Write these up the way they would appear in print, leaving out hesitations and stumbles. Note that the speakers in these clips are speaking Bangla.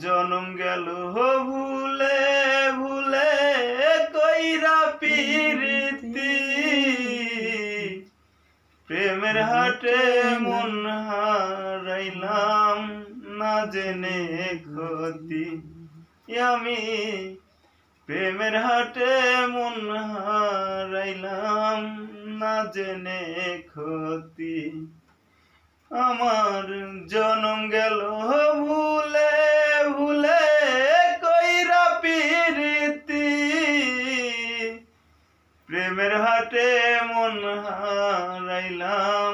জনম গেল ভুলে ভুলে কইরা পিরিতি, প্রেমের হাটে মন হারাইলাম না জেনে ক্ষতি। আমি প্রেমের হাটে মন হারাইলাম না জেনে ক্ষতি। আমার জনম গেল ভুলে ভুলে কইরা পিরিতি, প্রেমের হাটে মন হারাইলাম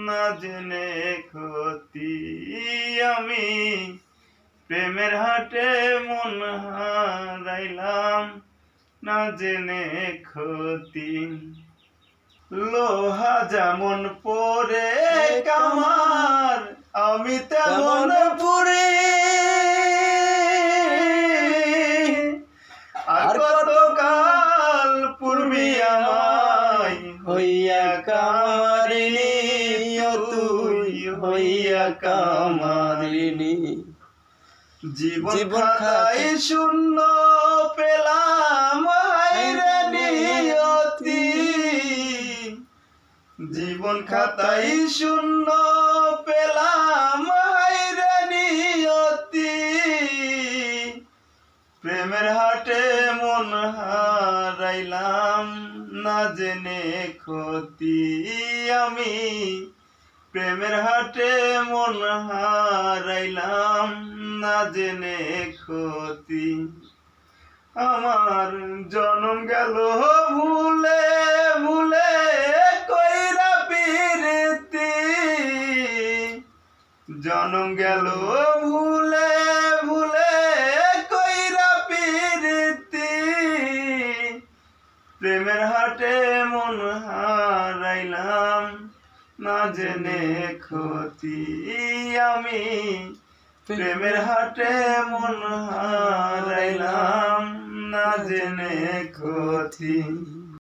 না জেনে ক্ষতি। আমি প্রেমের হাটে মন হারাইলাম না জেনে ক্ষতি। লোহা যেমন পরে কামার আমি তেমন পুরি, আর কতকাল পূর্বী আমায় হইয়া কামারিনি, তুই হইয়া কামারিনি। জীবন খাতায় শূন্য পেলাম হায়রে নিয়তি, জীবন খাতায় শূন্য পেলাম হায়রে নিয়তি। প্রেমের হাটে মন হারাইলাম না জেনে ক্ষতি। আমি প্রেমের হাটে মন হারাইলাম না জেনে ক্ষতি। আমার জনম গেল ভুলে ভুলে কইরা পিরিতি, জনম গেল ভুলে ভুলে কইরা পিরিতি। প্রেমের হাটে মন হারাইলাম না জেনে ক্ষতি। আমি প্রেমের হাটে মন হারাইলাম না জেনে ক্ষতি।